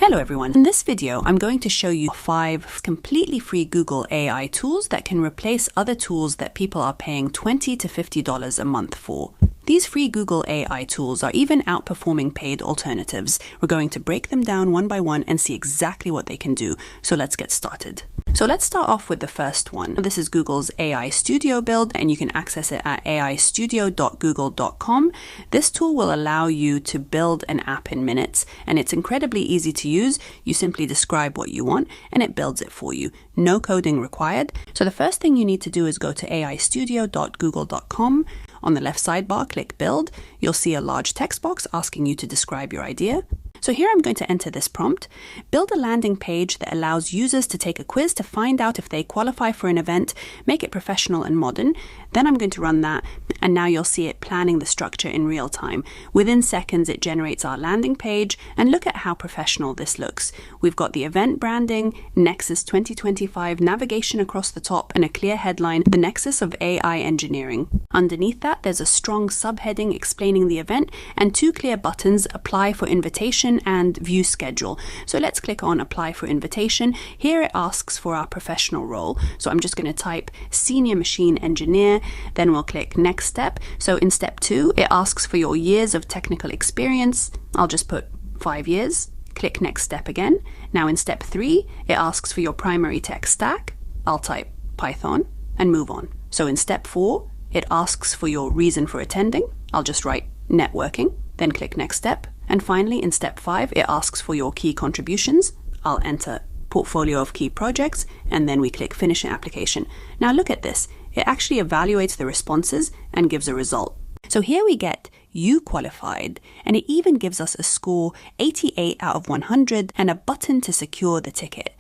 Hello everyone. In this video, I'm going to show you 5 completely free Google AI tools that can replace other tools that people are paying $20 to $50 a month for. These free Google AI tools are even outperforming paid alternatives. We're going to break them down one by one and see exactly what they can do. So let's get started. So let's start off with the first one. This is Google's AI Studio build, and you can access it at aistudio.google.com. This tool will allow you to build an app in minutes, and it's incredibly easy to use. You simply describe what you want, and it builds it for you. No coding required. So the first thing you need to do is go to aistudio.google.com. On the left sidebar, click Build. You'll see a large text box asking you to describe your idea. So here I'm going to enter this prompt. Build a landing page that allows users to take a quiz to find out if they qualify for an event, make it professional and modern. Then I'm going to run that, and now you'll see it planning the structure in real time. Within seconds, it generates our landing page, and look at how professional this looks. We've got the event branding, Nexus 2025 navigation across the top, and a clear headline, The Nexus of AI Engineering. Underneath that, there's a strong subheading explaining the event, and 2 clear buttons, Apply for Invitation and View Schedule. So let's click on Apply for Invitation. Here it asks for our professional role. So I'm just going to type Senior Machine Engineer, then we'll click Next Step. So in step 2, it asks for your years of technical experience. I'll just put 5 years. Click Next Step again. Now in step 3, it asks for your primary tech stack. I'll type Python and move on. So in step 4, it asks for your reason for attending. I'll just write networking, then click Next Step. And finally, in step 5, it asks for your key contributions. I'll enter portfolio of key projects, and then we click Finish an application. Now look at this. It actually evaluates the responses and gives a result. So here we get you qualified, and it even gives us a score 88 out of 100 and a button to secure the ticket.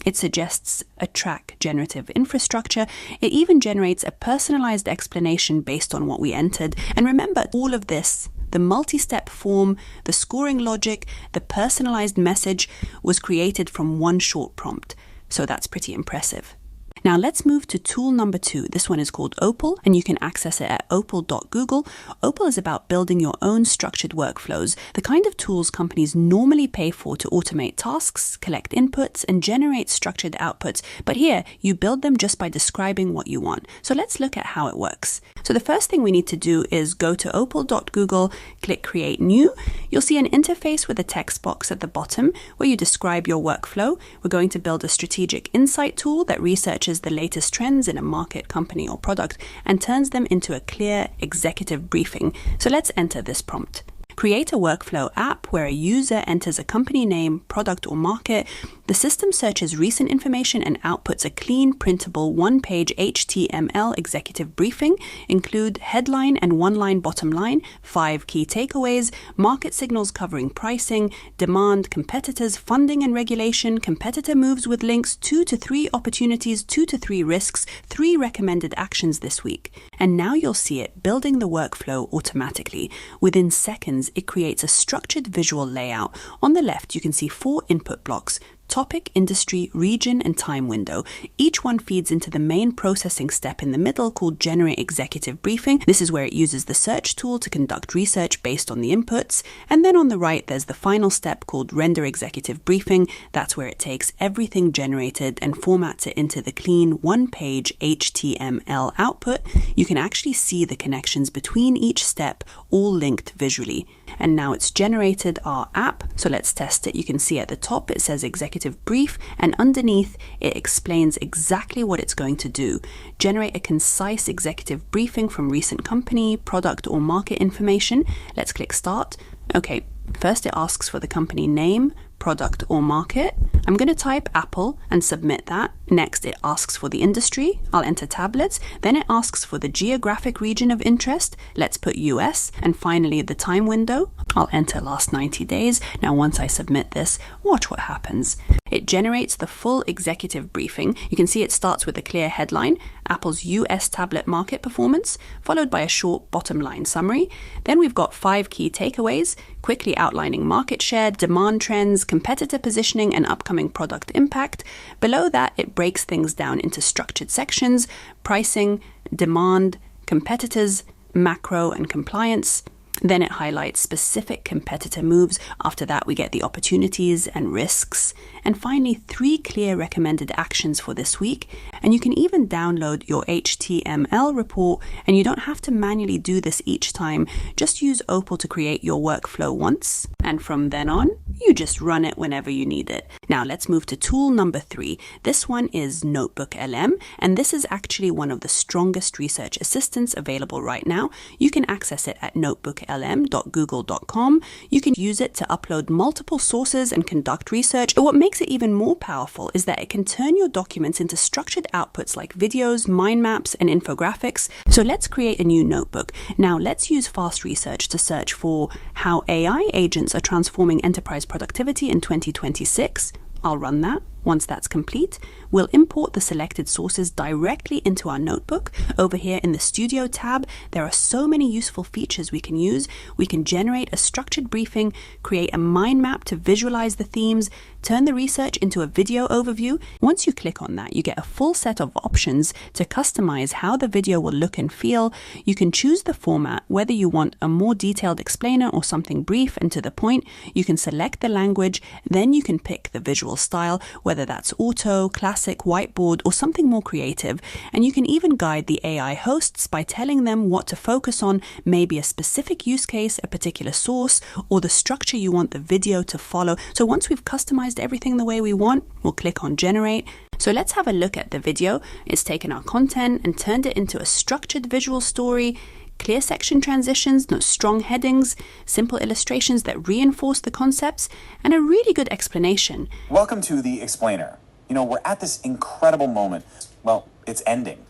It suggests a track generative infrastructure. It even generates a personalized explanation based on what we entered. And remember, all of this, the multi-step form, the scoring logic, the personalized message was created from one short prompt. So that's pretty impressive. Now let's move to tool number 2. This one is called Opal, and you can access it at opal.google. Opal is about building your own structured workflows, the kind of tools companies normally pay for to automate tasks, collect inputs, and generate structured outputs. But here, you build them just by describing what you want. So let's look at how it works. So the first thing we need to do is go to opal.google, click Create New. You'll see an interface with a text box at the bottom where you describe your workflow. We're going to build a strategic insight tool that researches the latest trends in a market, company, or product and turns them into a clear executive briefing. So let's enter this prompt. Create a workflow app where a user enters a company name, product, or market. The system searches recent information and outputs a clean, printable, one-page HTML executive briefing. Include headline and one-line bottom line, 5 key takeaways, market signals covering pricing, demand, competitors, funding and regulation, competitor moves with links, 2 to 3 opportunities, 2 to 3 risks, 3 recommended actions this week. And now you'll see it building the workflow automatically. Within seconds, it creates a structured visual layout. On the left, you can see 4 input blocks: topic, industry, region, and time window. Each one feeds into the main processing step in the middle called Generate Executive Briefing. This is where it uses the search tool to conduct research based on the inputs. And then on the right, there's the final step called Render Executive Briefing. That's where it takes everything generated and formats it into the clean one-page HTML output. You can actually see the connections between each step, all linked visually. And now it's generated our app. So let's test it. You can see at the top, it says Executive Brief, and underneath it explains exactly what it's going to do. Generate a concise executive briefing from recent company, product, or market information. Let's click Start. Okay, first it asks for the company name, product, or market. I'm going to type Apple and submit that. Next, it asks for the industry. I'll enter tablets. Then it asks for the geographic region of interest. Let's put US. And finally, the time window. I'll enter last 90 days. Now, once I submit this, watch what happens. It generates the full executive briefing. You can see it starts with a clear headline, Apple's US tablet market performance, followed by a short bottom line summary. Then we've got 5 key takeaways, quickly outlining market share, demand trends, competitor positioning, and upcoming product impact. Below that, it breaks things down into structured sections: pricing, demand, competitors, macro, and compliance. Then it highlights specific competitor moves. After that, we get the opportunities and risks. And finally, 3 clear recommended actions for this week. And you can even download your HTML report, and you don't have to manually do this each time. Just use Opal to create your workflow once. And from then on, you just run it whenever you need it. Now let's move to tool number 3. This one is NotebookLM, and this is actually one of the strongest research assistants available right now. You can access it at notebooklm.google.com. You can use it to upload multiple sources and conduct research. But what makes it even more powerful is that it can turn your documents into structured outputs like videos, mind maps, and infographics. So let's create a new notebook. Now let's use fast research to search for how AI agents are transforming enterprise productivity in 2026. I'll run that. Once that's complete, we'll import the selected sources directly into our notebook. Over here in the Studio tab, there are so many useful features we can use. We can generate a structured briefing, create a mind map to visualize the themes, turn the research into a video overview. Once you click on that, you get a full set of options to customize how the video will look and feel. You can choose the format, whether you want a more detailed explainer or something brief and to the point. You can select the language, then you can pick the visual style, whether that's auto, classic, whiteboard, or something more creative. And you can even guide the AI hosts by telling them what to focus on, maybe a specific use case, a particular source, or the structure you want the video to follow. So once we've customized everything the way we want, we'll click on generate. So let's have a look at the video. It's taken our content and turned it into a structured visual story. Clear section transitions, no strong headings, simple illustrations that reinforce the concepts, and a really good explanation. Welcome to the explainer. We're at this incredible moment. Well, it's ending.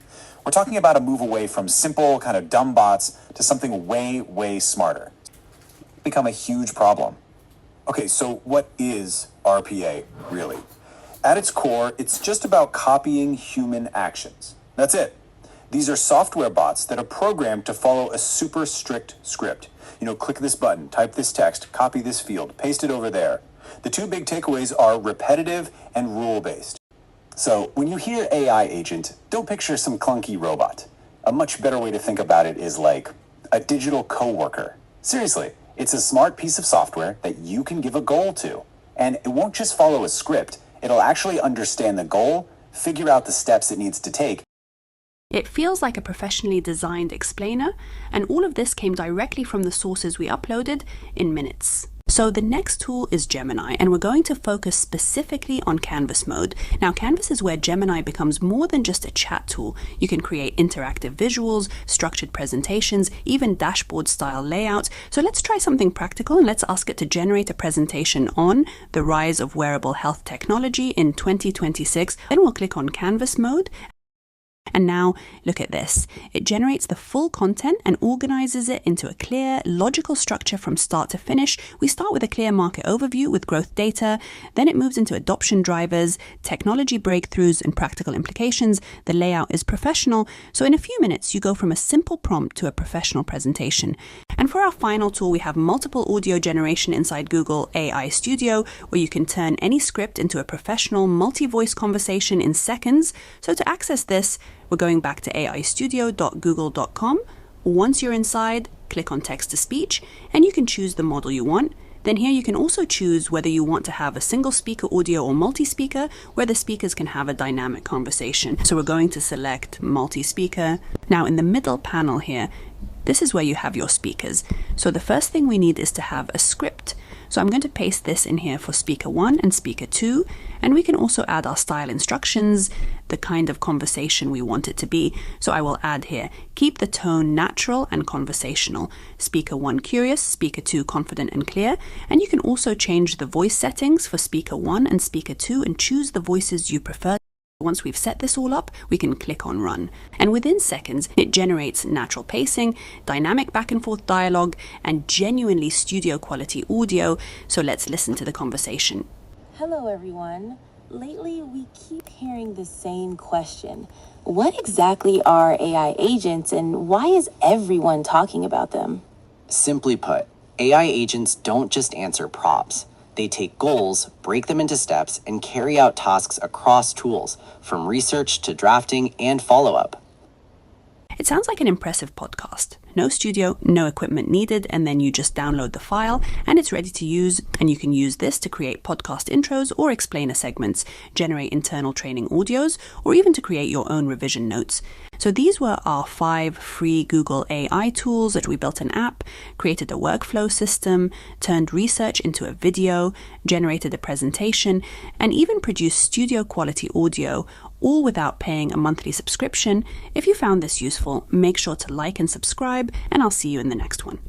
We're talking about a move away from simple, kind of dumb bots to something way, way smarter. It's become a huge problem. Okay, so what is RPA really? At its core, it's just about copying human actions. That's it. These are software bots that are programmed to follow a super strict script. Click this button, type this text, copy this field, paste it over there. The 2 big takeaways are repetitive and rule-based. So when you hear AI agent, don't picture some clunky robot. A much better way to think about it is like a digital coworker. Seriously, it's a smart piece of software that you can give a goal to. And it won't just follow a script, it'll actually understand the goal, figure out the steps it needs to take. It feels like a professionally designed explainer, and all of this came directly from the sources we uploaded in minutes. So the next tool is Gemini, and we're going to focus specifically on Canvas mode. Now, Canvas is where Gemini becomes more than just a chat tool. You can create interactive visuals, structured presentations, even dashboard-style layouts. So let's try something practical, and let's ask it to generate a presentation on the rise of wearable health technology in 2026. Then we'll click on Canvas mode. And now look at this. It generates the full content and organizes it into a clear, logical structure from start to finish. We start with a clear market overview with growth data, then it moves into adoption drivers, technology breakthroughs, and practical implications. The layout is professional, so in a few minutes you go from a simple prompt to a professional presentation. And for our final tool, we have multiple audio generation inside Google AI Studio, where you can turn any script into a professional multi-voice conversation in seconds. So to access this, we're going back to aistudio.google.com. Once you're inside, click on text-to-speech, and you can choose the model you want. Then here you can also choose whether you want to have a single speaker audio or multi-speaker, where the speakers can have a dynamic conversation. So we're going to select multi-speaker. Now in the middle panel here, this is where you have your speakers. So the first thing we need is to have a script. So I'm going to paste this in here for speaker 1 and speaker 2, and we can also add our style instructions, the kind of conversation we want it to be. So I will add here, keep the tone natural and conversational. Speaker 1 curious, speaker 2 confident and clear, and you can also change the voice settings for speaker 1 and speaker 2 and choose the voices you prefer. Once we've set this all up, we can click on Run. And within seconds, it generates natural pacing, dynamic back and forth dialogue, and genuinely studio quality audio. So let's listen to the conversation. Hello, everyone. Lately, we keep hearing the same question. What exactly are AI agents, and why is everyone talking about them? Simply put, AI agents don't just answer prompts. They take goals, break them into steps, and carry out tasks across tools, from research to drafting and follow-up. It sounds like an impressive podcast. No studio, no equipment needed, and then you just download the file and it's ready to use. And you can use this to create podcast intros or explainer segments, generate internal training audios, or even to create your own revision notes. So these were our 5 free Google AI tools that we built an app, created a workflow system, turned research into a video, generated a presentation, and even produced studio quality audio, all without paying a monthly subscription. If you found this useful, make sure to like and subscribe, and I'll see you in the next one.